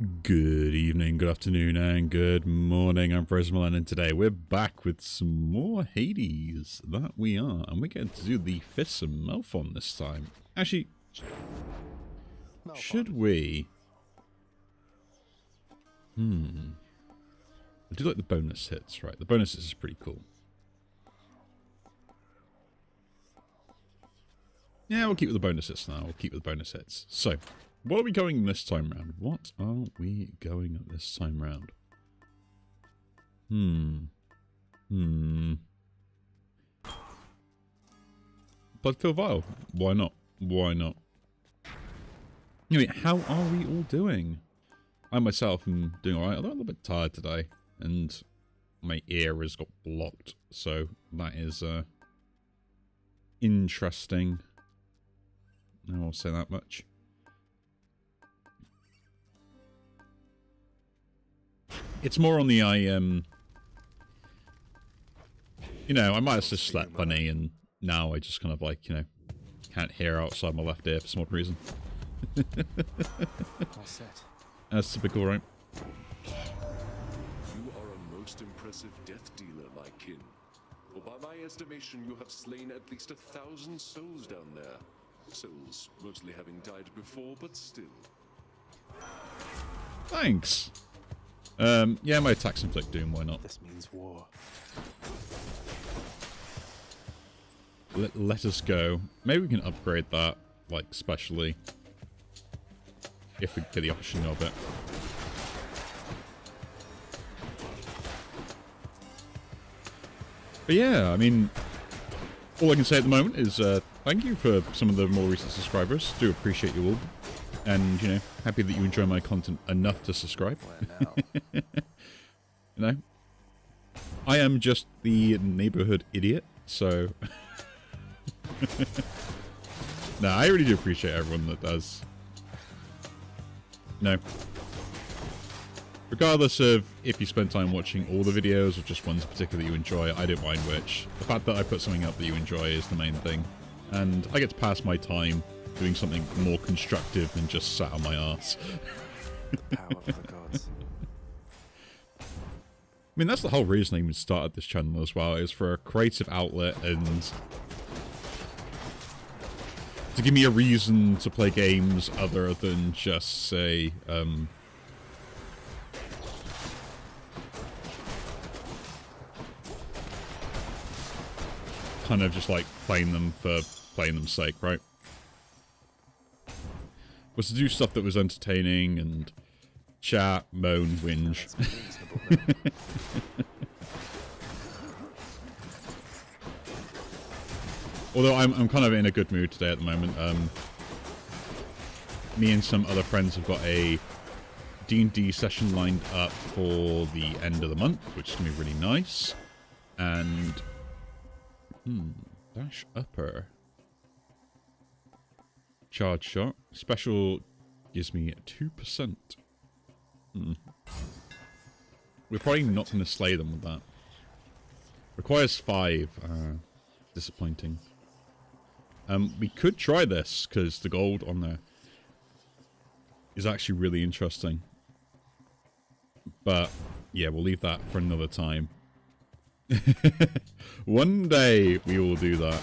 Good evening, good afternoon, and good morning. I'm Frozen, and today we're back with some more Hades. That we are, and we're going to do the Fists of Melphon this time. Actually, should we? I do like the bonus hits, right? The bonus hits is pretty cool. Yeah, we'll keep with the bonus hits now. We'll keep with the bonus hits. So, what are we going this time round? What are we going this time round? Bloodfield Vial. Why not? Why not? Anyway, how are we all doing? I myself am doing alright. I'm a little bit tired today, and my ear has got blocked, so that is interesting. I won't say that much. It's more on the you know, I might have just slept funny, and now I just kind of like, you know, can't hear outside my left ear for some odd reason. All set. That's typical, right? You are a most impressive death dealer, my kin. For by my estimation, you have slain at least 1,000 souls down there. Souls mostly having died before, but still. Thanks. Yeah, my attacks inflict doom, why not? This means war. Let us go. Maybe we can upgrade that, like, specially. If we get the option of it. But yeah, I mean, all I can say at the moment is thank you for some of the more recent subscribers. Do appreciate you all. And, you know, happy that you enjoy my content enough to subscribe. You know? I am just the neighborhood idiot, so... No, I really do appreciate everyone that does. No. Regardless of if you spend time watching all the videos or just ones particularly you enjoy, I don't mind which. The fact that I put something up that you enjoy is the main thing. And I get to pass my time doing something more constructive than just sat on my arse. The power of the gods. I mean, that's the whole reason I even started this channel as well, is for a creative outlet and to give me a reason to play games other than just, say, kind of just like playing them for playing them's sake, right? Was to do stuff that was entertaining and chat, moan, whinge. Although I'm kind of in a good mood today at the moment. Me and some other friends have got a D&D session lined up for the end of the month, which is going to be really nice. And... dash upper. Charge shot. Special gives me 2%. We're probably not going to slay them with that. Requires 5. Disappointing. We could try this, because the gold on there is actually really interesting. But, yeah, we'll leave that for another time. One day we will do that.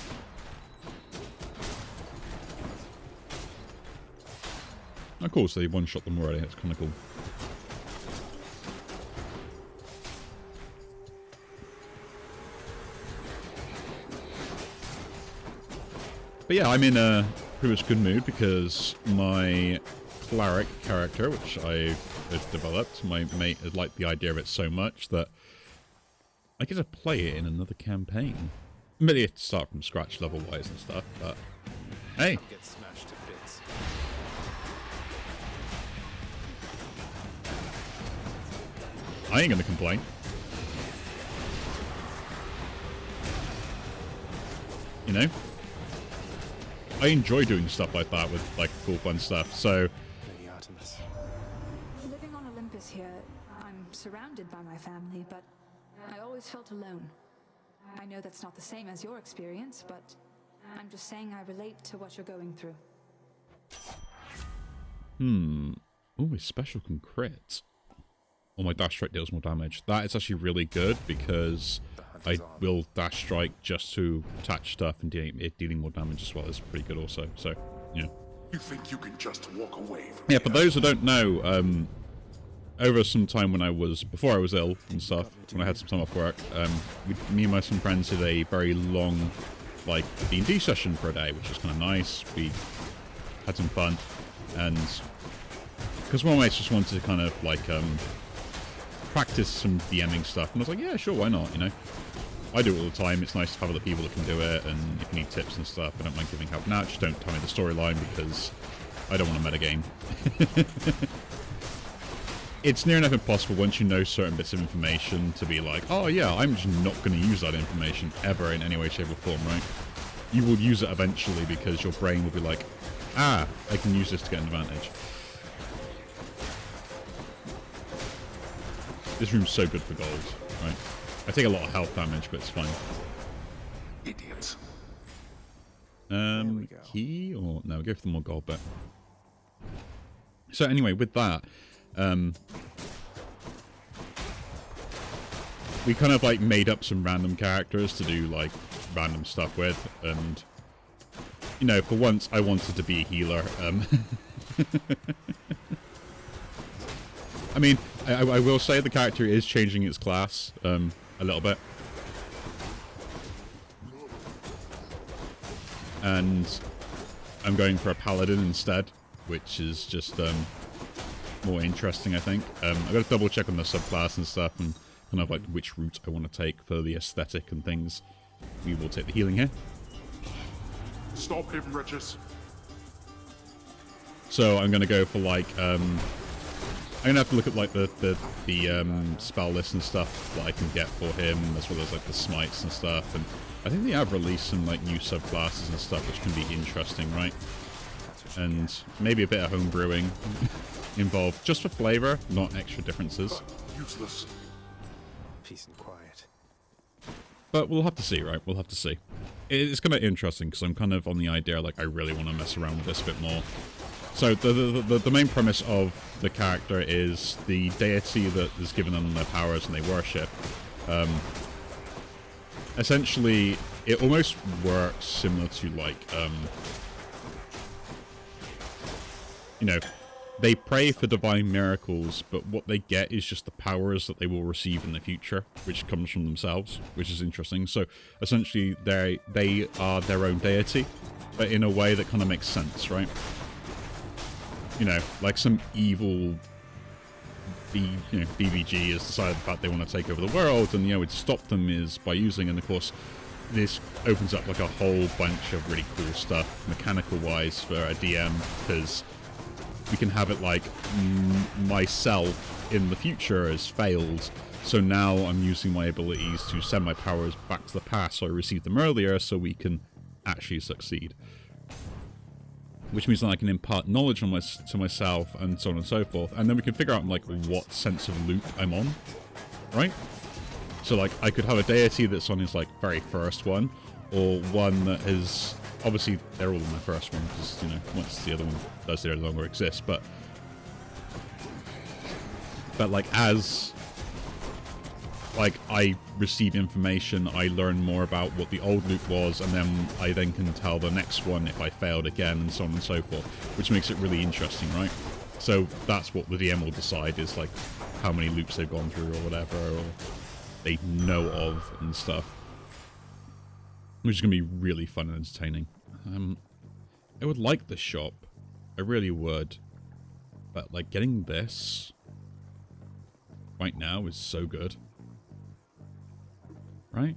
Oh, cool, so they one-shot them already. That's kind of cool. But yeah, I'm in a pretty much good mood because my cleric character, which I have developed, my mate has liked the idea of it so much that I get to play it in another campaign. Maybe have to start from scratch level-wise and stuff, but hey. Get smashed to bits. I ain't gonna complain. You know? I enjoy doing stuff like that with, like, cool fun stuff, so... Lady Artemis. Living on Olympus here, I'm surrounded by my family, but I always felt alone. I know that's not the same as your experience, but I'm just saying I relate to what you're going through. Oh, my special can crit. Or my dash strike deals more damage. That is actually really good because I will dash strike just to attach stuff and dealing more damage as well is pretty good also. So, yeah. You think you can just walk away from Yeah, for those who don't know, over some time before I was ill and stuff, when I had some time off work, me and some friends did a very long, like, D&D session for a day, which was kind of nice. We had some fun, and because one of my mates just wanted to kind of, like, practice some DMing stuff, and I was like, yeah, sure, why not, you know? I do it all the time. It's nice to have other people that can do it, and if you need tips and stuff, I don't mind giving help. Now, just don't tell me the storyline because I don't want to metagame. It's near enough impossible once you know certain bits of information to be like, oh yeah, I'm just not going to use that information ever in any way, shape, or form, right? You will use it eventually because your brain will be like, ah, I can use this to get an advantage. This room's so good for gold, right? I take a lot of health damage, but it's fine. idiots. Key or no? Go for the more gold bit. So anyway, with that, we kind of like made up some random characters to do like random stuff with, and you know, for once I wanted to be a healer. I mean, I will say the character is changing its class a little bit. And I'm going for a paladin instead, which is just more interesting, I think. I've got to double check on the subclass and stuff and kind of like which route I want to take for the aesthetic and things. We will take the healing here. Stop him, Regis. So I'm going to go for like... I'm going to have to look at like the spell list and stuff that I can get for him, as well as like the smites and stuff. And I think they have released some like new subclasses and stuff, which can be interesting, right? And maybe a bit of home brewing involved, just for flavor, not extra differences. Useless. Peace and quiet. But we'll have to see, right? We'll have to see. It's kind of interesting because I'm kind of on the idea like I really want to mess around with this a bit more. So the main premise of the character is the deity that is given them their powers and they worship. Essentially, it almost works similar to like, you know, they pray for divine miracles, but what they get is just the powers that they will receive in the future, which comes from themselves, which is interesting. So essentially, they are their own deity, but in a way that kind of makes sense, right? You know, like some evil BBG has decided the fact they want to take over the world, and the way to stop them is by using, and of course, this opens up like a whole bunch of really cool stuff, mechanical-wise, for a DM, because we can have it like, myself in the future has failed, so now I'm using my abilities to send my powers back to the past, so I received them earlier, so we can actually succeed. Which means that I can impart knowledge on to myself, and so on and so forth, and then we can figure out like what sense of loop I'm on, right? So like I could have a deity that's on his like very first one, or one that is obviously they're all in my first one because you know once the other one does, they no longer exist. But like as like I receive information, I learn more about what the old loop was, and then I can tell the next one if I failed again, and so on and so forth, which makes it really interesting, right? So that's what the DM will decide, is like how many loops they've gone through or whatever, or they know of and stuff, which is going to be really fun and entertaining. I would like this shop, I really would, but like getting this right now is so good. Right?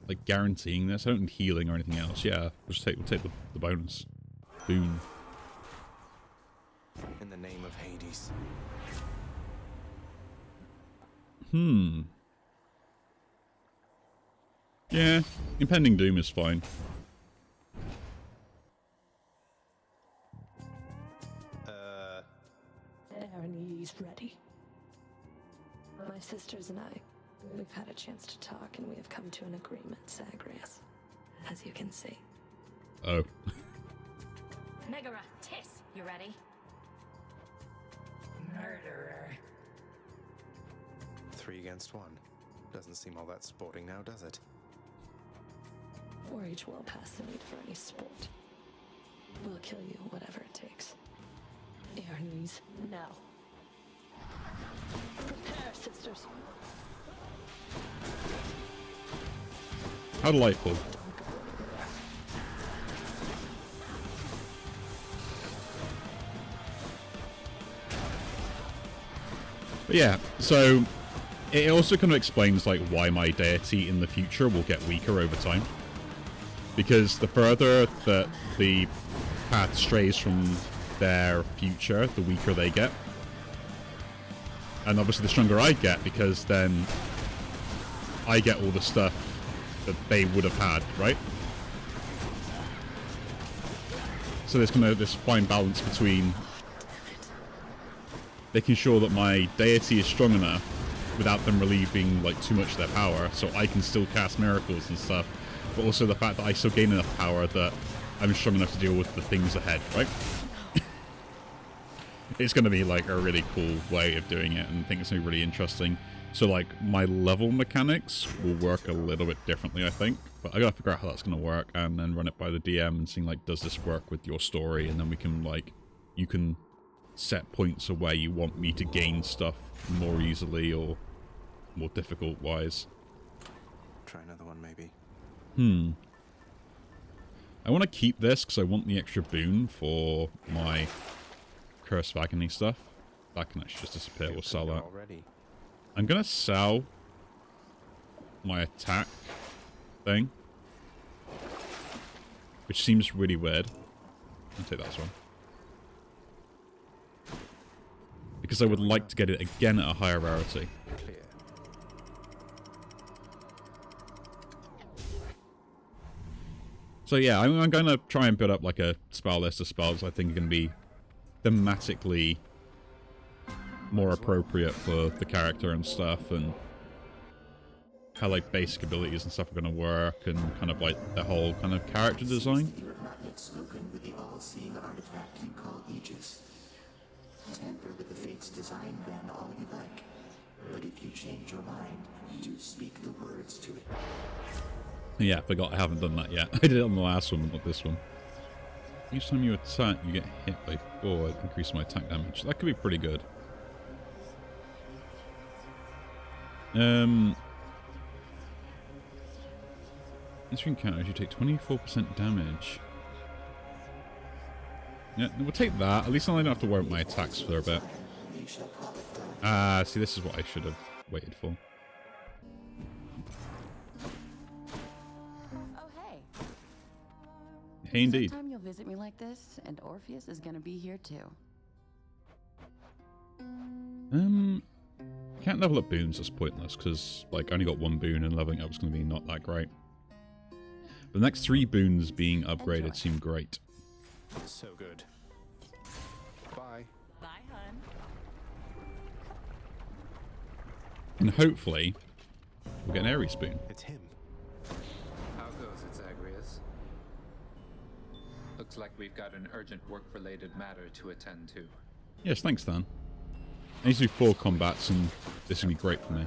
Like guaranteeing this. I don't need healing or anything else. Yeah, we'll take the bonus. Boom. In the name of Hades. Yeah, impending doom is fine. Aaron, he's ready. My sisters and I, we've had a chance to talk, and we have come to an agreement, Zagreus. As you can see. Oh. Megara, Tiss, you ready? murderer. 3 against 1. Doesn't seem all that sporting now, does it? We're age well past the need for any sport. We'll kill you, whatever it takes. Your knees, now. Prepare, sisters. How delightful. But yeah, so it also kind of explains like why my deity in the future will get weaker over time. Because the further that the path strays from their future, the weaker they get. And obviously the stronger I get, because then I get all the stuff that they would have had, right? So there's kind of this fine balance between making sure that my deity is strong enough without them relieving like too much of their power, so I can still cast miracles and stuff, but also the fact that I still gain enough power that I'm strong enough to deal with the things ahead, right? It's going to be like a really cool way of doing it, and I think it's going to be really interesting. So like my level mechanics will work a little bit differently, I think, but I got to figure out how that's going to work and then run it by the DM and seeing like, does this work with your story? And then we can like, you can set points of where you want me to gain stuff more easily or more difficult wise. Try another one, maybe. I want to keep this because I want the extra boon for my Curse of Agony stuff. That can actually just disappear. We'll sell that. Already. I'm going to sell my attack thing, which seems really weird. I'll take that as well. Because I would like to get it again at a higher rarity. Clear. So yeah, I'm going to try and build up like a spell list of spells I think are going to be thematically more appropriate for the character and stuff, and how like basic abilities and stuff are going to work, and kind of like the whole kind of character design. You have not yet spoken with the all-seeing artifact you call Aegis. Tamper with the Fate's design then all you like. But if you change your mind, do speak the words to it. Yeah, I forgot I haven't done that yet. I did it on the last one, not this one. Each time you attack, you get hit by 4, increase my attack damage. That could be pretty good. This encounters, you take 24% damage. Yeah, we'll take that. At least I don't have to worry about my attacks for a bit. See, this is what I should have waited for. Oh, hey. Hey, indeed. Sometime you'll visit me like this, and Orpheus is gonna be here too. Can't level up boons, that's pointless, because like I only got 1 boon and leveling up is going to be not that great. But the next 3 boons being upgraded seem great. So good. Bye. Bye, hun. And hopefully, we'll get an Ares boon. It's him. How goes it, Zagreus? Looks like we've got an urgent work-related matter to attend to. Yes, thanks, Dan. I need to do 4 combats, and this will be great for me.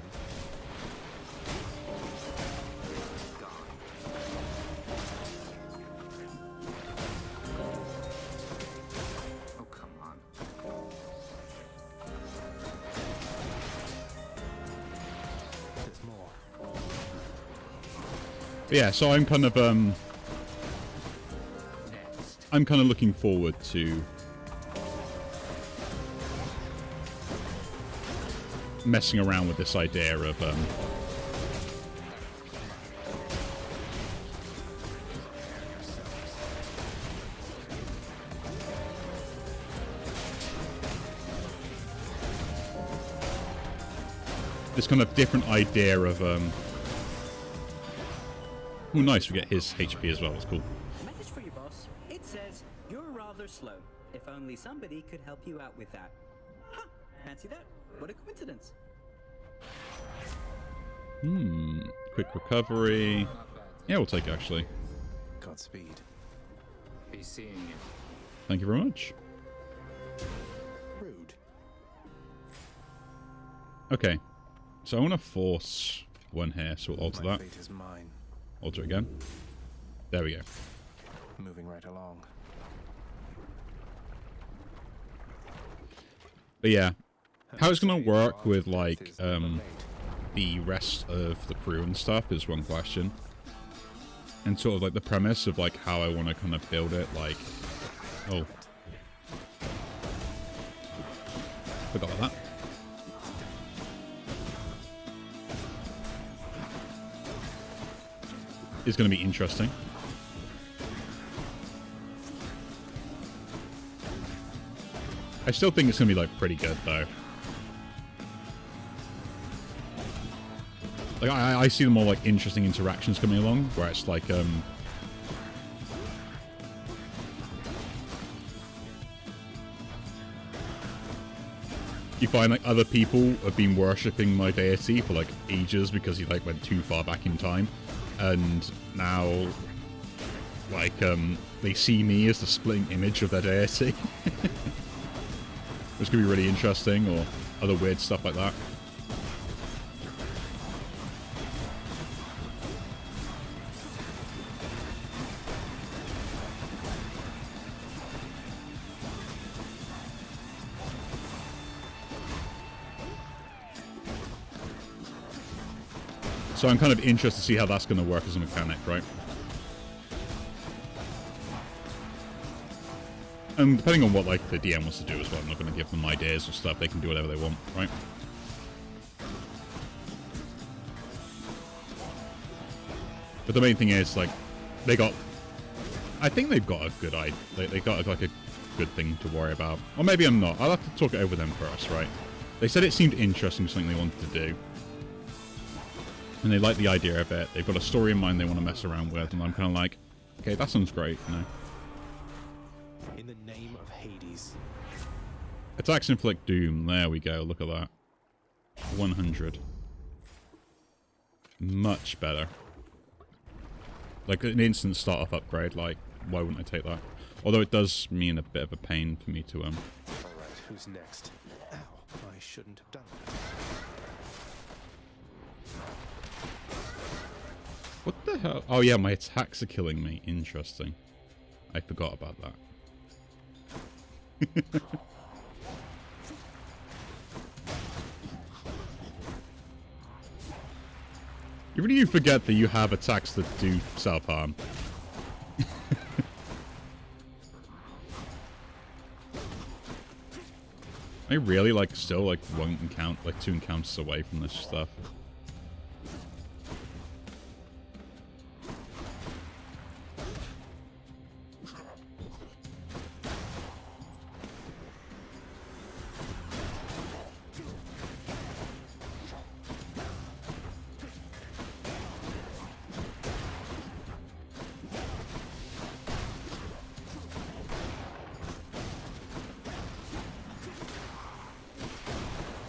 Oh, come on. There's more. But yeah, so I'm kind of Next. I'm kind of looking forward to messing around with this idea of this kind of different idea of oh nice, we get his HP as well, it's cool. Message for you, boss. It says you're rather slow. If only somebody could help you out with that. Huh, fancy that. What a coincidence. Quick recovery. Not bad. Yeah, we'll take it, actually. Godspeed. Be seeing you. Thank you very much. Rude. Okay. So I want to force one here, so we'll alter My that. fate is mine. Alter it again. There we go. Moving right along. But yeah, how it's going to work with, like, the rest of the crew and stuff is one question. And sort of, like, the premise of, like, how I want to kind of build it, like... Oh. Forgot about that. Is going to be interesting. I still think it's going to be, like, pretty good, though. Like, I see the more, like, interesting interactions coming along, where it's, like, you find, like, other people have been worshipping my deity for, like, ages because he, like, went too far back in time. And now, like, they see me as the splitting image of their deity. Which could be really interesting, or other weird stuff like that. So I'm kind of interested to see how that's going to work as a mechanic, right? And depending on what, like, the DM wants to do as well, I'm not going to give them ideas or stuff. They can do whatever they want, right? But the main thing is, like, they got... I think they've got a good idea. They got, like, a good thing to worry about. Or maybe I'm not. I'll have to talk it over with them first, right? They said it seemed interesting, something they wanted to do. And they like the idea of it. They've got a story in mind they want to mess around with, and I'm kind of like, okay, that sounds great, you know. In the name of Hades. Attacks inflict doom. There we go. Look at that. 100. Much better. Like an instant start off upgrade. Like, why wouldn't I take that? Although it does mean a bit of a pain for me to All right, who's next? Ow! I shouldn't have done that. What the hell? Oh yeah, my attacks are killing me. Interesting. I forgot about that. You really do forget that you have attacks that do self-harm. I really, like, still, like, one encounter, like, 2 encounters away from this stuff.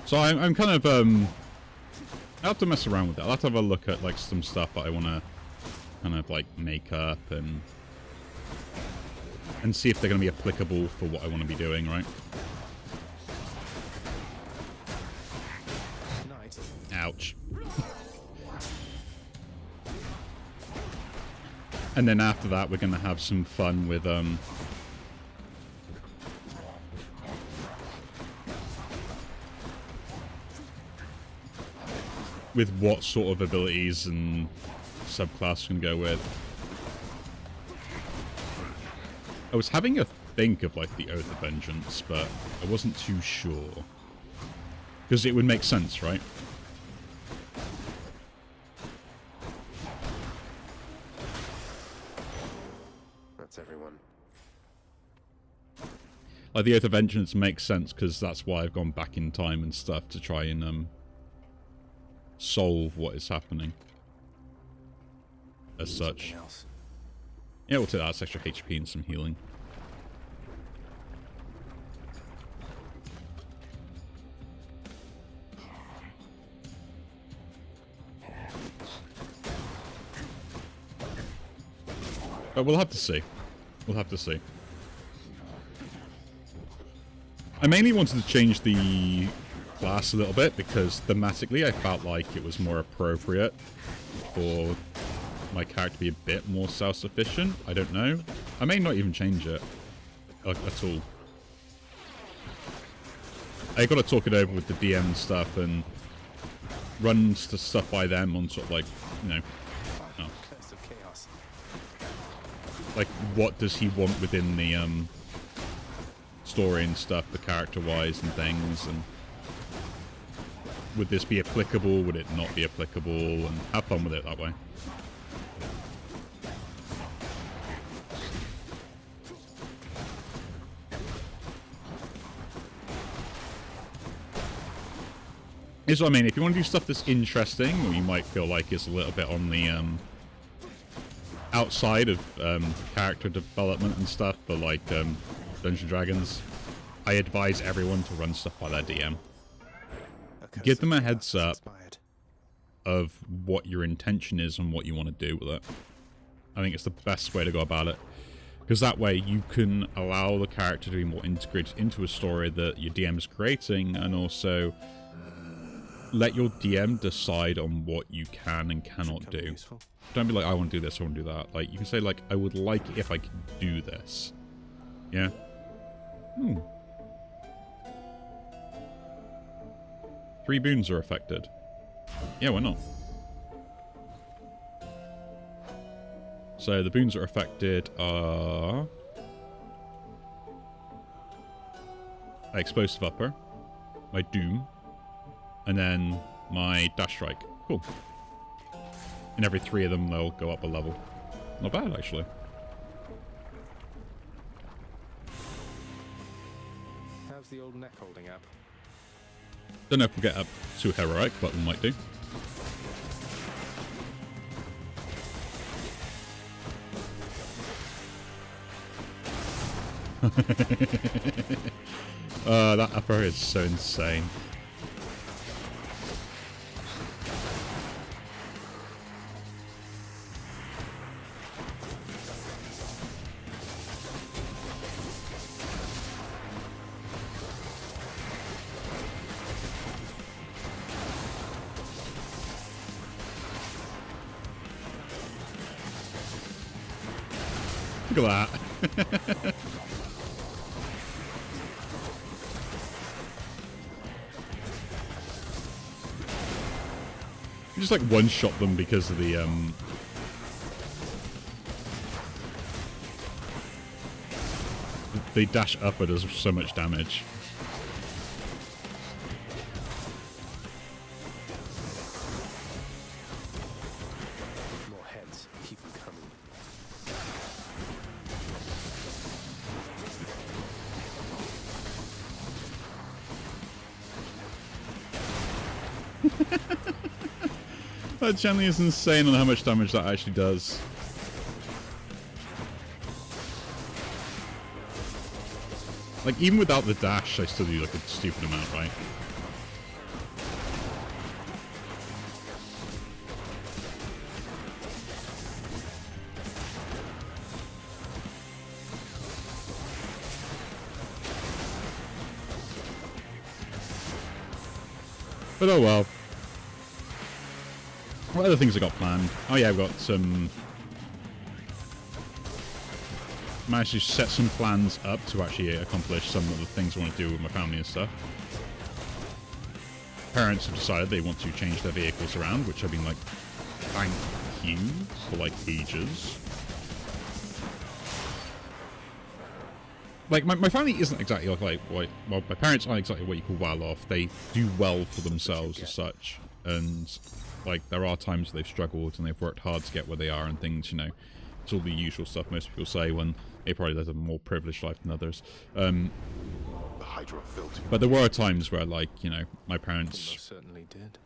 So I'm kind of, I have to mess around with that. I'll have to have a look at, like, some stuff that I want to kind of, like, make up and see if they're going to be applicable for what I want to be doing, right? Nice. Ouch. And then after that, we're going to have some fun with, with what sort of abilities and subclass can go with. I was having a think of, like, the Oath of Vengeance, but I wasn't too sure. Because it would make sense, right? That's everyone. Like, the Oath of Vengeance makes sense because that's why I've gone back in time and stuff to try and, solve what is happening. As such. Else. Yeah, we'll take that. That's extra HP and some healing. But we'll have to see. We'll have to see. I mainly wanted to change the class a little bit because thematically I felt like it was more appropriate for my character to be a bit more self-sufficient. I don't know. I may not even change it at all. I got to talk it over with the DM and stuff and run stuff by them on sort of like, you know, Curse of chaos. like what does he want within the story and stuff, the character-wise and things, and would this be applicable, would it not be applicable, and have fun with it that way. Here's what I mean, if you want to do stuff that's interesting, or you might feel like it's a little bit on the outside of character development and stuff for like Dungeons & Dragons, I advise everyone to run stuff by their DM. Give them a heads up of what your intention is and what you want to do with it. I think it's the best way to go about it. Because that way you can allow the character to be more integrated into a story that your DM is creating, and also let your DM decide on what you can and cannot do. Don't be like, I want to do this, I want to do that. Like, you can say, like, I would like it if I could do this. Yeah? 3 boons are affected. Yeah, why not? So, the boons that are affected are... my Explosive Upper, my Doom, and then my Dash Strike. Cool. And every 3 of them, they'll go up a level. Not bad, actually. How's the old neck holding up? Don't know if we'll get up to heroic, but we might do. That upper is so insane. Look at that. You just like one-shot them because of the they dash upper does so much damage. More heads. Keep them coming. That channel is insane on how much damage that actually does. Like, even without the dash, I still do like a stupid amount, right? But oh well. What other things I got planned? Oh yeah, I've got some... managed to set some plans up to actually accomplish some of the things I want to do with my family and stuff. Parents have decided they want to change their vehicles around, which I've been like, thank you, for like ages. Like, my family isn't exactly like well, my parents aren't exactly what you call well off. They do well for themselves as such. And, like, there are times they've struggled and they've worked hard to get where they are and things, you know. It's all the usual stuff most people say when they probably live a more privileged life than others. The Hydra filter. But there were times where, like, you know, my They parents most certainly did.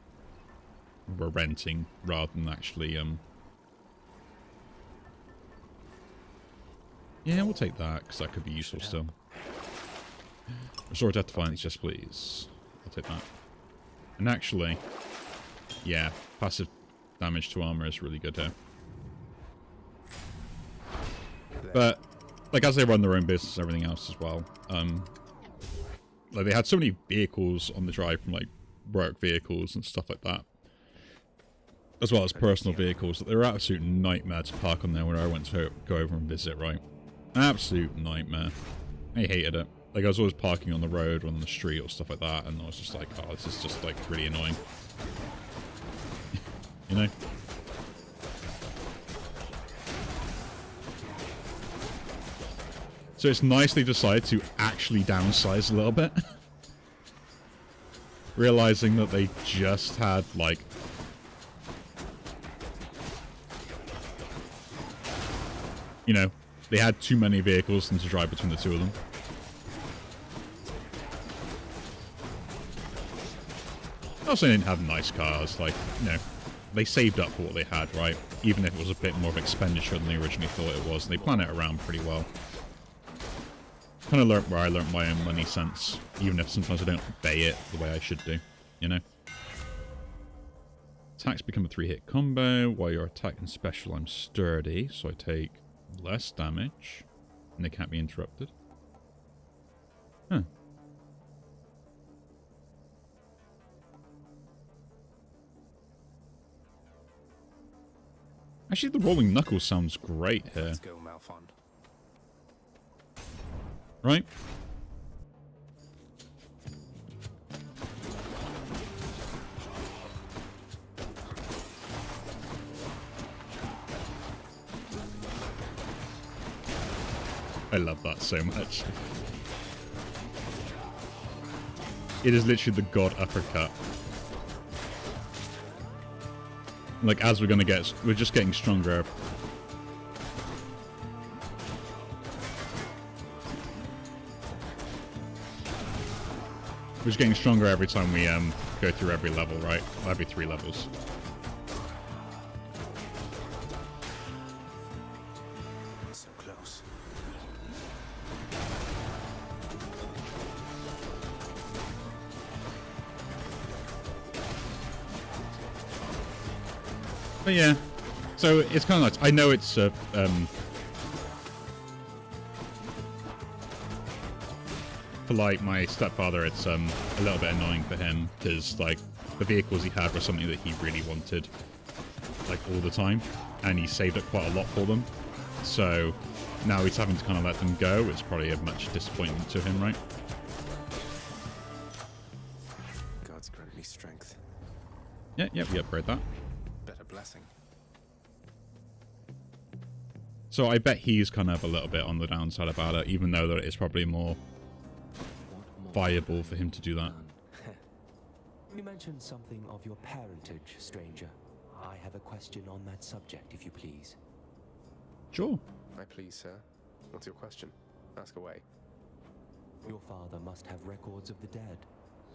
were renting rather than actually, yeah, we'll take that, because that could be useful still. Restore Death Defiance, yes please. I'll take that. And actually, yeah, passive damage to armor is really good here. But, like, as they run their own business and everything else as well, Like, they had so many vehicles on the drive from, like, work vehicles and stuff like that. As well as personal vehicles. They were an absolute nightmare to park on there when I went to go over and visit, right? Absolute nightmare. I hated it. Like, I was always parking on the road or on the street or stuff like that, and I was just like, oh, this is just, like, really annoying. You know? So it's nice they decided to actually downsize a little bit. Realizing that they just had, like... You know, they had too many vehicles and to drive between the two of them. Also, they didn't have nice cars, like, you know, they saved up for what they had, right? Even if it was a bit more of expenditure than they originally thought it was, and they plan it around pretty well. Kind of learnt where I learnt my own money sense, even if sometimes I don't obey it the way I should do, you know? Attacks become a 3-hit combo. While you're attacking special, I'm sturdy, so I take less damage, and they can't be interrupted. Huh. Actually, the rolling knuckles sounds great here. Let's go, Malfond. Right? I love that so much. It is literally the god uppercut. Like, as we're gonna get... We're just getting stronger. We're just getting stronger every time we go through every level, right? Every 3 levels. So close. But yeah, so it's kind of like, I know it's for like my stepfather, it's a little bit annoying for him because like the vehicles he had were something that he really wanted, like all the time, and he saved up quite a lot for them. So now he's having to kind of let them go. It's probably a much disappointment to him, right? God's grant me strength. Yeah, we upgrade that. Better blessing. So I bet he's kind of a little bit on the downside about it, even though that it's probably more viable for him to do that. You mentioned something of your parentage, stranger. I have a question on that subject, if you please. Sure. I please, sir. What's your question? Ask away. Your father must have records of the dead,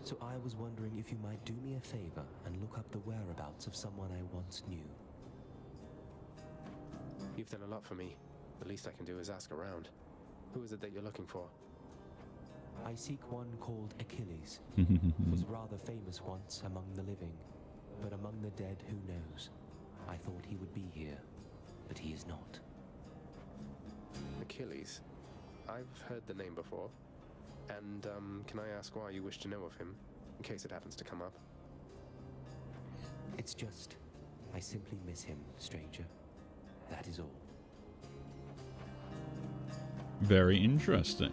so I was wondering if you might do me a favor and look up the whereabouts of someone I once knew. You've done a lot for me. The least I can do is ask around. Who is it that you're looking for? I seek one called Achilles. Was rather famous once among the living, but among the dead, who knows? I thought he would be here, but he is not. Achilles? I've heard the name before. And, can I ask why you wish to know of him, in case it happens to come up? It's just, I simply miss him, stranger. That is all. Very interesting.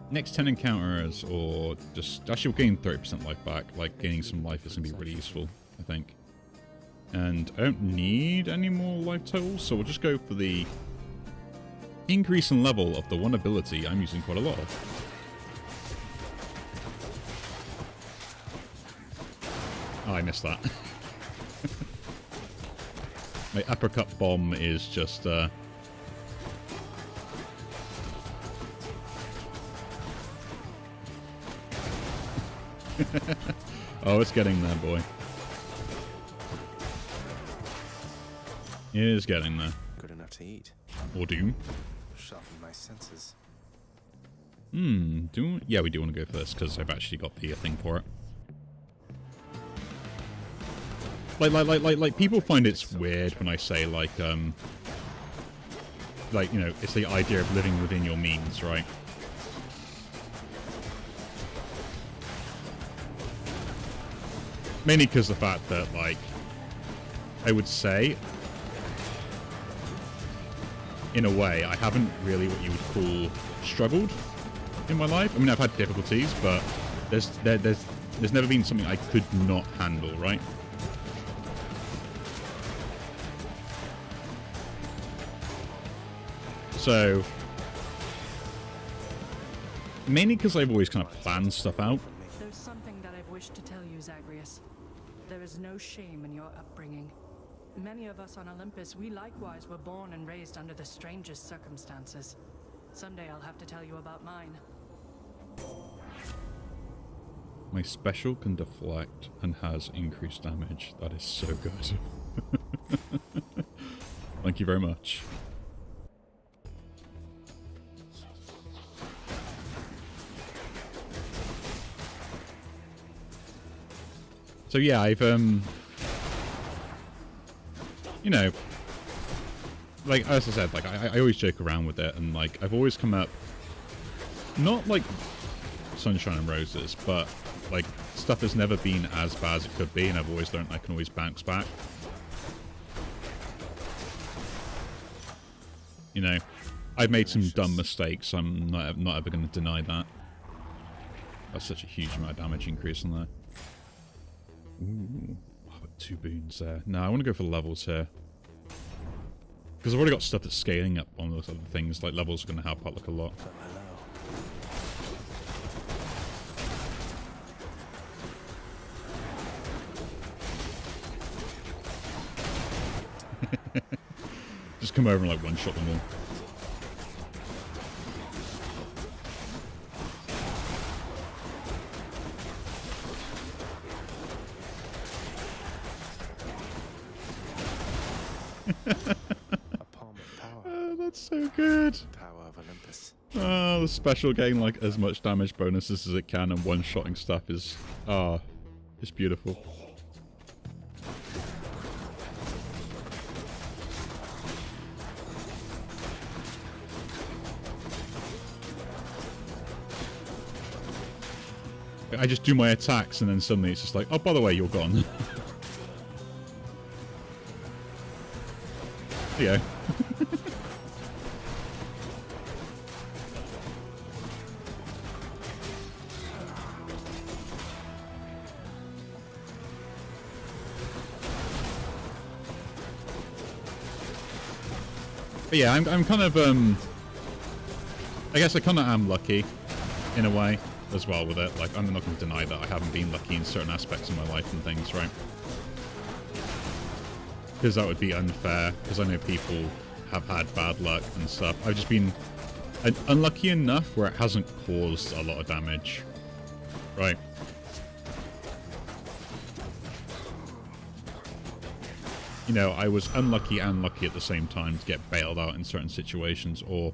Next 10 encounters, or just... Actually, we'll gain 30% life back. Like, gaining some life is going to be really useful, I think. And I don't need any more life totals, so we'll just go for the increase in level of the one ability I'm using quite a lot of. Oh, I missed that. My uppercut bomb is just... Oh, it's getting there, boy. It is getting there. Good enough to eat. Or Doom. Sharpen my senses. Yeah, we do want to go first, because I've actually got the thing for it. Like, people find it's weird when I say, like, like, you know, it's the idea of living within your means, right? Mainly because the fact that, like, I would say, in a way, I haven't really what you would call struggled in my life. I mean, I've had difficulties, but there's never been something I could not handle, right? So, mainly because I've always kind of planned stuff out. There's something that I've wished to tell you, Zagreus. There is no shame in your upbringing. Many of us on Olympus, we likewise were born and raised under the strangest circumstances. Someday I'll have to tell you about mine. My special can deflect and has increased damage. That is so good. Thank you very much. So yeah, I've you know, like as I said, like I always joke around with it, and like I've always come up not like sunshine and roses, but like stuff has never been as bad as it could be, and I've always learned I can always bounce back. You know, I've made some dumb mistakes. I'm not ever going to deny that. That's such a huge amount of damage increase on there. Ooh, I've got 2 boons there. No, I want to go for levels here. Because I've already got stuff that's scaling up on those other things. Like, levels are going to help out like a lot. Just come over and like one-shot them all. A palm of power. Oh, that's so good. Power of Olympus. Oh, the special getting like as much damage bonuses as it can, and one-shotting stuff is it's beautiful. I just do my attacks and then suddenly it's just like, oh, by the way, you're gone. There you go. But yeah, I'm kind of, I guess I kind of am lucky, in a way, as well with it. Like, I'm not going to deny that I haven't been lucky in certain aspects of my life and things, right? Because that would be unfair, because I know people have had bad luck and stuff. I've just been unlucky enough where it hasn't caused a lot of damage, right? You know, I was unlucky and lucky at the same time to get bailed out in certain situations, or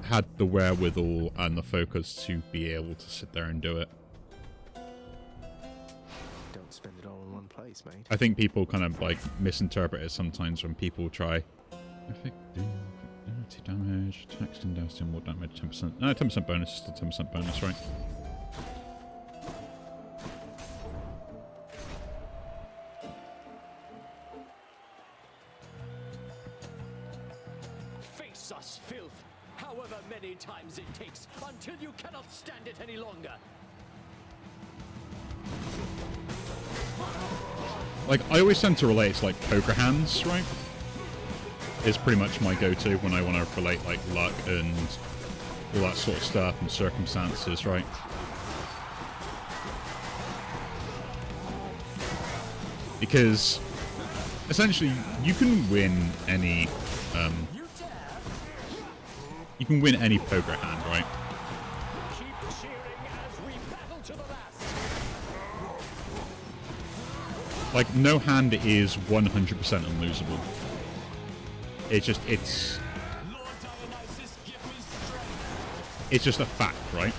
had the wherewithal and the focus to be able to sit there and do it. Don't spend it all in one place, mate. I think people kind of like misinterpret it sometimes when people try damage, text and douse more damage, 10%. No, 10% bonus is still 10% bonus, right? Face us, filth, however many times it takes, until you cannot stand it any longer. Like, I always tend to relate it to like poker hands, right? Is pretty much my go-to when I want to relate like luck and all that sort of stuff and circumstances, right? Because essentially you can win any poker hand, right? Keep cheering as we battle to the last. Like, no hand is 100% unlosable. It's just, it's just a fact, right?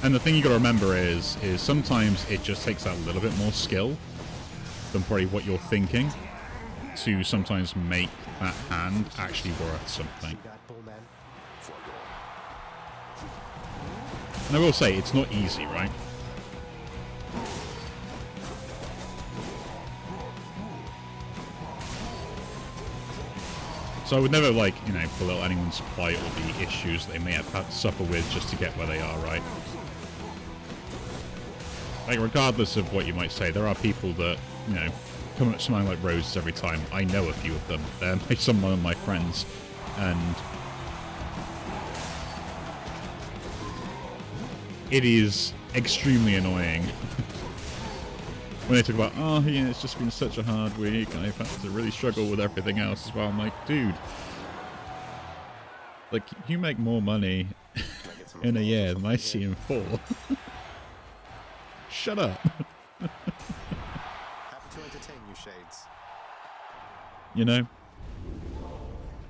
And the thing you gotta remember is sometimes it just takes that little bit more skill than probably what you're thinking to sometimes make that hand actually worth something. And I will say, it's not easy, right? So I would never, like, you know, belittle anyone's plight or the issues they may have had to suffer with just to get where they are, right? Like, regardless of what you might say, there are people that, you know, come up smiling like roses every time. I know a few of them. They're some of my friends. And it is extremely annoying when they talk about, oh, yeah, it's just been such a hard week, and I've had to really struggle with everything else as well. I'm like, dude, like, you make more money in a year than I see in 4. Shut up. Happy to entertain you, Shades. You know?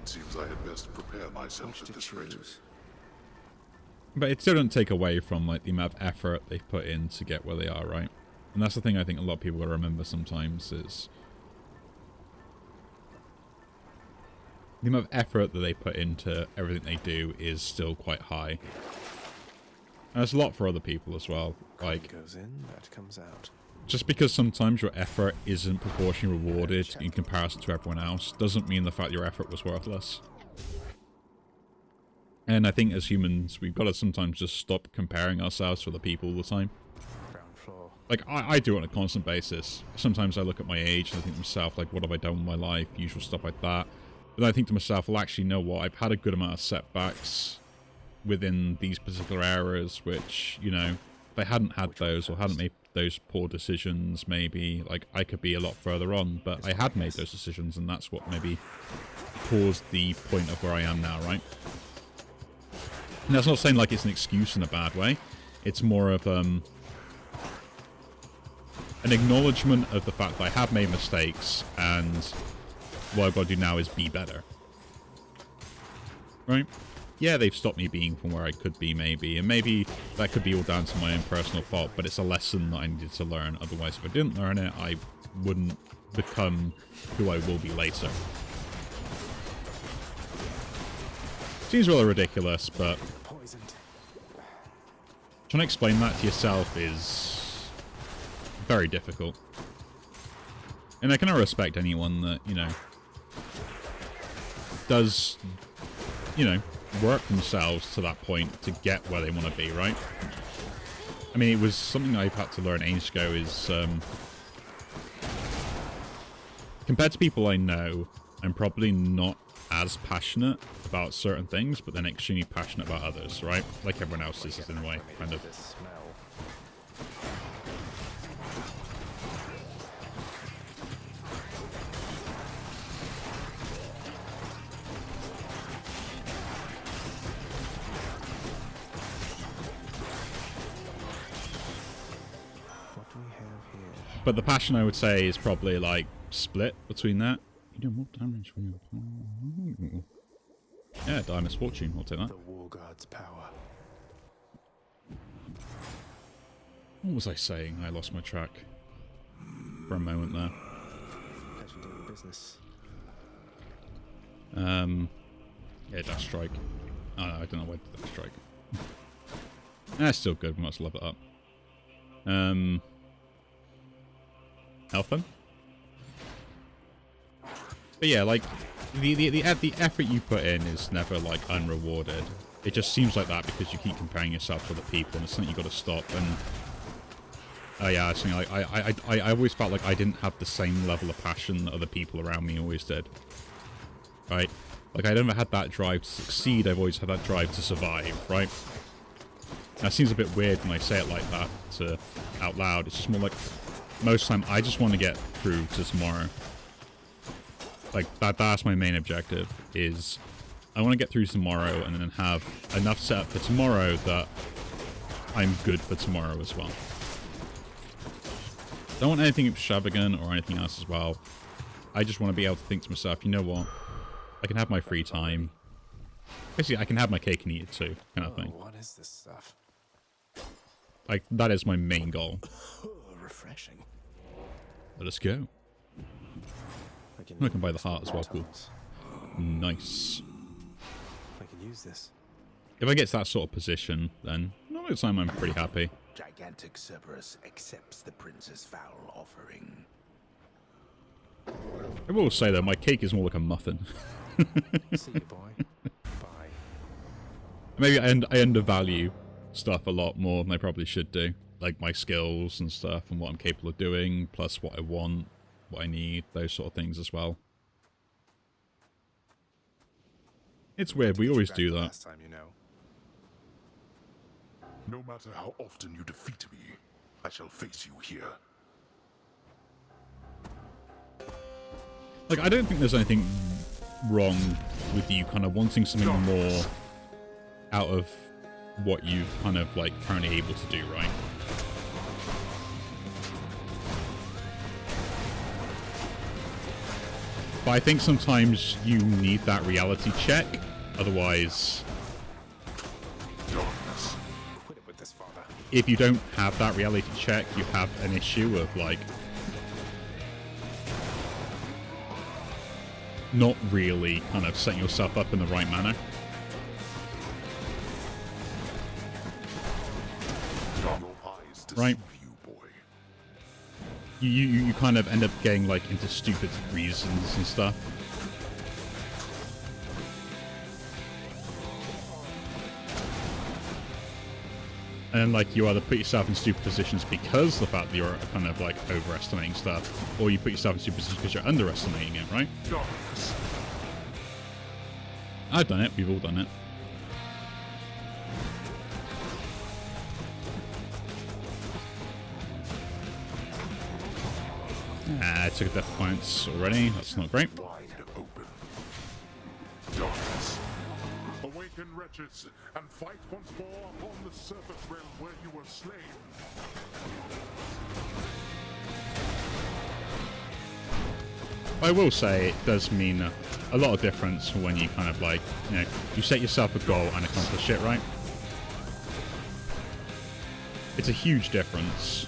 Seems I had best prepare myself at this rate. But it still doesn't take away from, like, the amount of effort they put in to get where they are, right? And that's the thing I think a lot of people gotta remember sometimes is the amount of effort that they put into everything they do is still quite high. And it's a lot for other people as well. Like, goes in, that comes out. Just because sometimes your effort isn't proportionally rewarded in comparison to everyone else doesn't mean the fact your effort was worthless. And I think as humans, we've got to sometimes just stop comparing ourselves to other people all the time. Like, I do it on a constant basis. Sometimes I look at my age and I think to myself, like, what have I done with my life? Usual stuff like that. But I think to myself, well, actually, you know what? I've had a good amount of setbacks within these particular areas, which, you know, if I hadn't had those or hadn't made those poor decisions, maybe, like, I could be a lot further on. But I had made those decisions, and that's what maybe caused the point of where I am now, right? And that's not saying, like, it's an excuse in a bad way. It's more of, an acknowledgement of the fact that I have made mistakes, and what I've got to do now is be better. Right? Yeah, they've stopped me being from where I could be, maybe, and maybe that could be all down to my own personal fault, but it's a lesson that I needed to learn. Otherwise, if I didn't learn it, I wouldn't become who I will be later. Seems rather ridiculous, but trying to explain that to yourself is very difficult. And I can respect anyone that, you know, does, you know, work themselves to that point to get where they want to be, right? I mean, it was something I've had to learn ages ago is, compared to people I know, I'm probably not as passionate about certain things, but then extremely passionate about others, right? Like everyone else is in a way, kind of. But the passion, I would say, is probably, like, split between that. You do more damage when you're... Yeah, Diamond's Fortune, I'll take that. The War God's power. What was I saying? I lost my track for a moment there. Pleasure doing business. Yeah, Dash Strike. Oh, no, I don't know why Dash Strike. That's still good, we must level it up. Elfin? But yeah, like, the effort you put in is never, like, unrewarded. It just seems like that because you keep comparing yourself to other people, and it's something you got to stop. And yeah, I think I always felt like I didn't have the same level of passion that other people around me always did. Right? Like, I never had that drive to succeed. I've always had that drive to survive. Right? That seems a bit weird when I say it like that out loud. It's just more like, most of the time, I just want to get through to tomorrow. Like, that's my main objective, is I want to get through tomorrow and then have enough set up for tomorrow that I'm good for tomorrow as well. Don't want anything extravagant or anything else as well. I just want to be able to think to myself, you know what? I can have my free time. Basically, I can have my cake and eat it too, kind of thing. What is this stuff? Like, that is my main goal. Refreshing. Let us go. I can buy the heart as well, cool. Nice. I can use this. If I get to that sort of position, then not the time I'm pretty happy. Gigantic Cerberus accepts the prince's foul offering. I will say though, my cake is more like a muffin. See you, boy. Bye. Maybe I undervalue stuff a lot more than I probably should do. Like my skills and stuff and what I'm capable of doing, plus what I want, what I need, those sort of things as well. It's weird, we always do that. Last time, you know. No matter how often you defeat me, I shall face you here. Like, I don't think there's anything wrong with you kind of wanting something more out of what you've kind of, like, currently able to do, right? But I think sometimes you need that reality check, otherwise... Quit it with this, father. If you don't have that reality check, you have an issue of, like... not really kind of setting yourself up in the right manner. Right? You kind of end up getting like into stupid reasons and stuff. And like you either put yourself in stupid positions because of the fact that you're kind of like overestimating stuff, or you put yourself in stupid positions because you're underestimating it, right? I've done it, we've all done it. I took a death points already, that's not great. Wide open. Darkness. Awaken, wretches, and fight once more upon the surface realm where you were slain. I will say it does mean a lot of difference when you kind of like, you know, you set yourself a goal and accomplish it, right? It's a huge difference.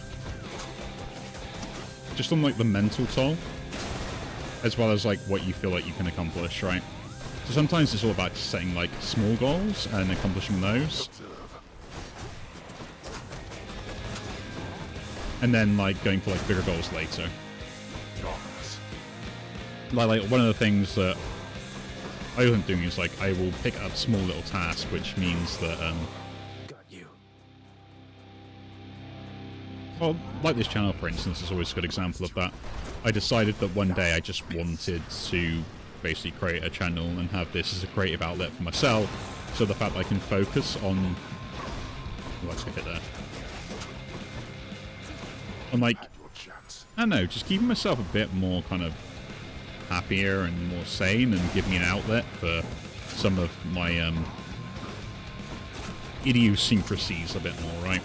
Just on like the mental toll, as well as like what you feel like you can accomplish, right? So sometimes it's all about just setting like small goals and accomplishing those. And then like going for like bigger goals later. Like one of the things that I wasn't doing is like I will pick up small little tasks, which means that well, like this channel, for instance, is always a good example of that. I decided that one day I just wanted to basically create a channel and have this as a creative outlet for myself, so the fact that I can focus on... Oh, I took it there. On, like, I don't know, just keeping myself a bit more kind of happier and more sane and give me an outlet for some of my idiosyncrasies a bit more, right?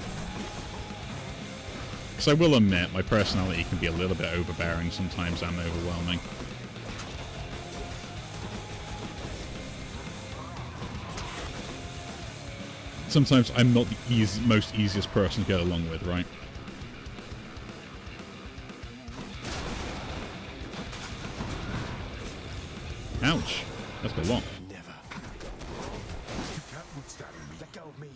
Because I will admit, my personality can be a little bit overbearing sometimes and overwhelming. Sometimes I'm not the most easiest person to get along with, right? Ouch. That's a lot. Never. You can't withstand me. Let go of me.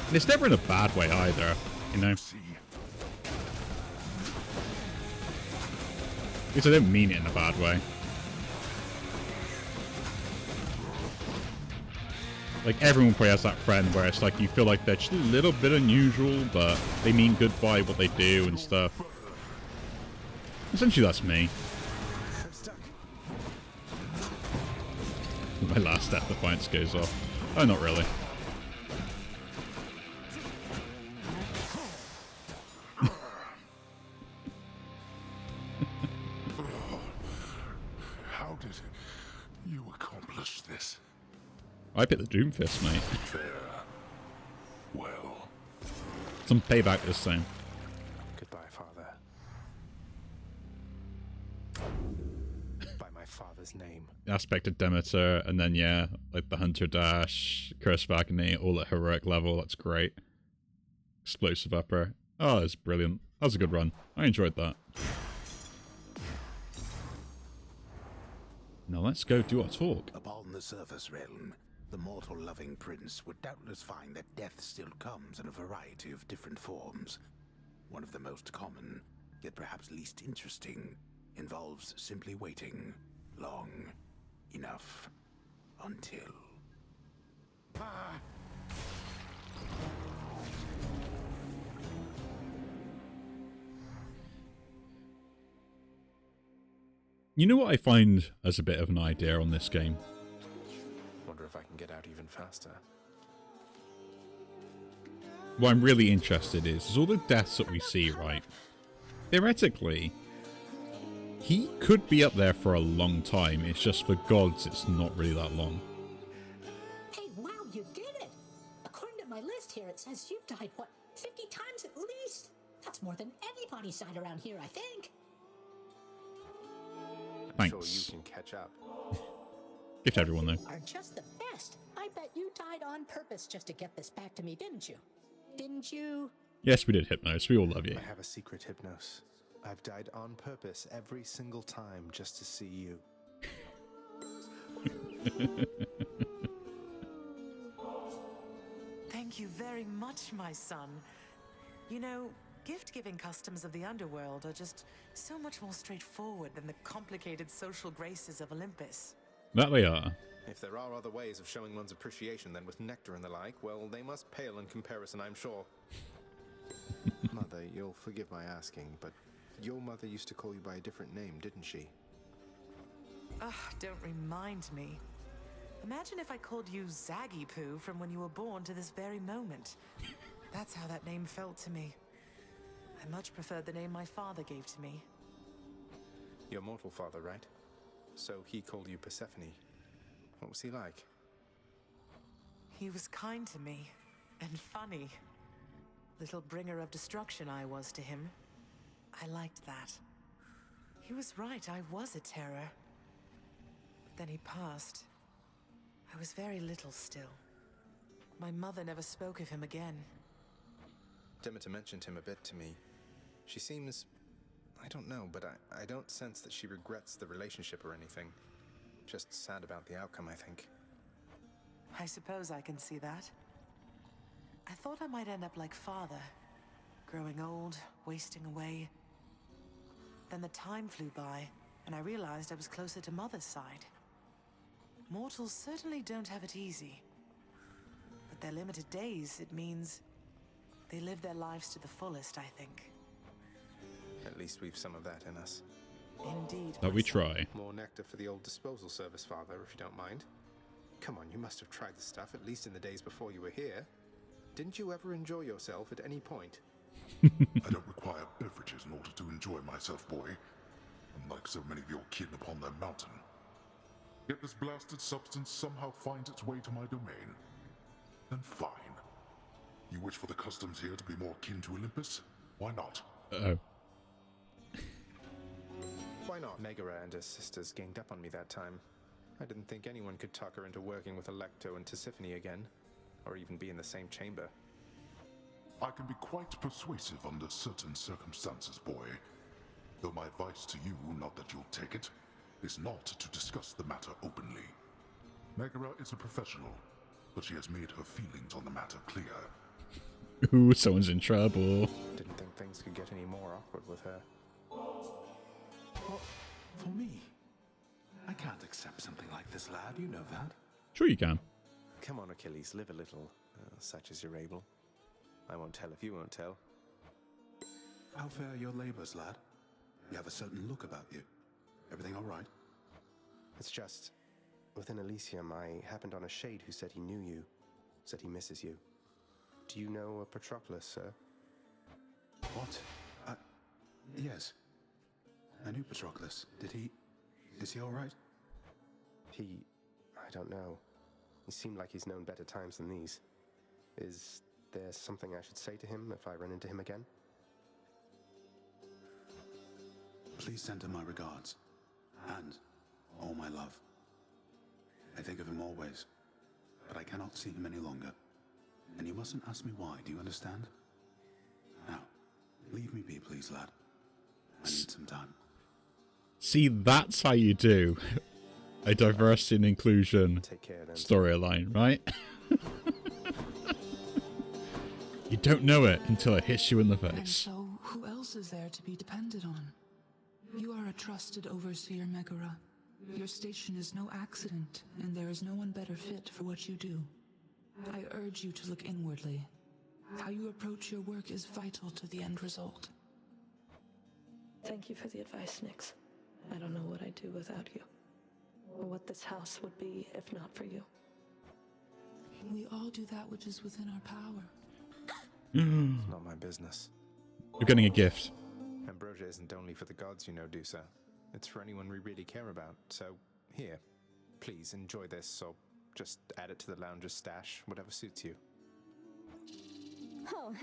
And it's never in a bad way either, you know? Because I don't mean it in a bad way. Like, everyone probably has that friend where it's like you feel like they're just a little bit unusual, but they mean good by what they do and stuff. Essentially, that's me. My last death defiance goes off. Oh, not really. How did you accomplish this? I picked the Doomfist, mate. Fair. Well. Some payback this time. Goodbye, father. By my father's name. aspect of Demeter, and then yeah, like the Hunter Dash, Curse of Agony, all at heroic level. That's great. Explosive Upper. Oh, it's brilliant. That was a good run. I enjoyed that. Now let's go do our talk. Upon the surface realm, the mortal-loving prince would doubtless find that death still comes in a variety of different forms. One of the most common, yet perhaps least interesting, involves simply waiting long enough until... You know what I find as a bit of an idea on this game? Wonder if I can get out even faster. What I'm really interested is all the deaths that we see, right? Theoretically, he could be up there for a long time. It's just for gods, it's not really that long. Hey, wow, you did it! According to my list here, it says you've died, what, 50 times at least? That's more than anybody's died around here, I think. I'm Thanks. sure you can catch up. Gift everyone, though. Are just the best. I bet you died on purpose just to get this back to me, didn't you? Didn't you? Yes, we did Hypnos. We all love you. I have a secret, Hypnos. I've died on purpose every single time just to see you. Thank you very much, my son. You know, gift-giving customs of the underworld are just so much more straightforward than the complicated social graces of Olympus. That they are. If there are other ways of showing one's appreciation than with nectar and the like, well, they must pale in comparison, I'm sure. Mother, you'll forgive my asking, but your mother used to call you by a different name, didn't she? Don't remind me. Imagine if I called you Zaggy Poo from when you were born to this very moment. That's how that name felt to me. I much preferred the name my father gave to me. Your mortal father, right? So he called you Persephone. What was he like? He was kind to me, and funny. Little bringer of destruction I was to him. I liked that. He was right, I was a terror. But then he passed. I was very little still. My mother never spoke of him again. Demeter mentioned him a bit to me. She seems... I don't know, but I don't sense that she regrets the relationship or anything. Just sad about the outcome, I think. I suppose I can see that. I thought I might end up like father. Growing old, wasting away. Then the time flew by, and I realized I was closer to mother's side. Mortals certainly don't have it easy. But their limited days, it means they live their lives to the fullest, I think. At least we've some of that in us. Indeed. That we try. More nectar for the old disposal service, Father, if you don't mind. Come on, you must have tried the stuff, at least in the days before you were here. Didn't you ever enjoy yourself at any point? I don't require beverages in order to enjoy myself, boy. Unlike so many of your kin upon their mountain. Yet this blasted substance somehow finds its way to my domain. Then fine. You wish for the customs here to be more akin to Olympus? Why not? Uh-oh. Why not? Megara and her sisters ganged up on me that time. I didn't think anyone could talk her into working with Alecto and Tisiphone again, or even be in the same chamber. I can be quite persuasive under certain circumstances, boy. Though my advice to you, not that you'll take it, is not to discuss the matter openly. Megara is a professional, but she has made her feelings on the matter clear. Ooh, someone's in trouble. Didn't think things could get any more awkward with her. What? For me? I can't accept something like this, lad. You know that. Sure you can. Come on, Achilles, live a little, such as you're able. I won't tell if you won't tell. How fare your labors, lad? You have a certain look about you. Everything all right? It's just, within Elysium, I happened on a shade who said he knew you, said he misses you. Do you know a Patroclus, sir? What? Yes. I knew Patroclus. Is he all right? I don't know. He seemed like he's known better times than these. Is there something I should say to him if I run into him again? Please send him my regards. And all my love. I think of him always, but I cannot see him any longer. And you mustn't ask me why, do you understand? Now, leave me be, please, lad. I need some time. See, that's how you do a diversity and inclusion storyline, right? You don't know it until it hits you in the And face. so, who else is there to be depended on? You are a trusted overseer, Megara. Your station is no accident, and there is no one better fit for what you do. I urge you to look inwardly. How you approach your work is vital to the end result. Thank you for the advice, Nyx. I don't know what I'd do without you, or what this house would be if not for you. We all do that which is within our power. It's not my business. You're getting a gift. Ambrosia isn't only for the gods, you know, Dusa. It's for anyone we really care about. So, here, please enjoy this, or just add it to the lounger's stash, whatever suits you. Oh,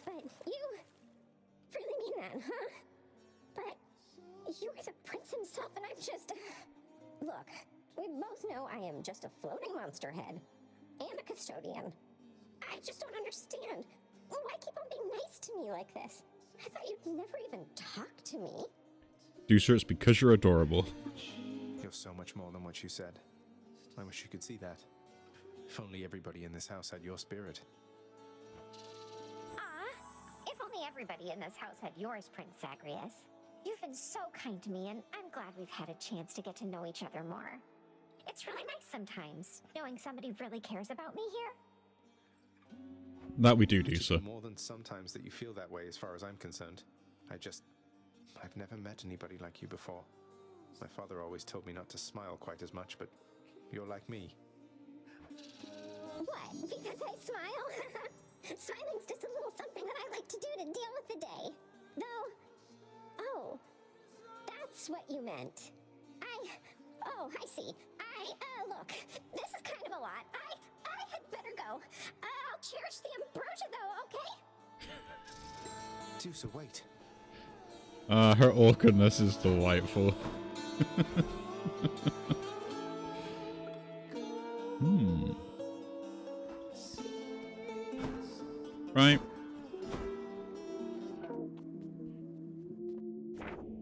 but you really mean that, huh? But you're the prince himself, and I'm just... Look, we both know I am just a floating monster head, and a custodian. I just don't understand. Why keep on being nice to me like this? I thought you'd never even talk to me. Duser, it's because you're adorable. You're so much more than what you said. I wish you could see that. If only everybody in this house had your spirit. If only everybody in this house had yours, Prince Zagreus. You've been so kind to me, and I'm glad we've had a chance to get to know each other more. It's really nice sometimes, knowing somebody really cares about me here. That we do, It should Duser. be more than sometimes that you feel that way, as far as I'm concerned. I've never met anybody like you before. My father always told me not to smile quite as much, but you're like me. What? Because I smile? Smiling's just a little something that I like to do to deal with the day. Though... Oh. That's what you meant. I see. Look. This is kind of a lot. I had better go. I'll cherish the ambrosia, though, okay? Dusa, wait. Her awkwardness is delightful. Right.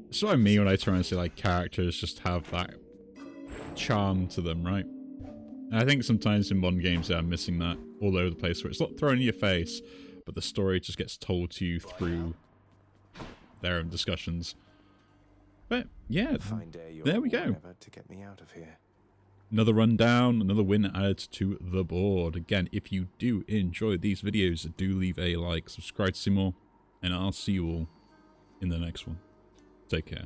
That's what I mean when I try and say, like, characters just have that charm to them, right? And I think sometimes in modern games they are missing that all over the place, where it's not thrown in your face, but the story just gets told to you through their own discussions. But yeah, there we go. To get me out of here. Another rundown, another win added to the board. Again, if you do enjoy these videos, do leave a like, subscribe to see more, and I'll see you all in the next one. Take care.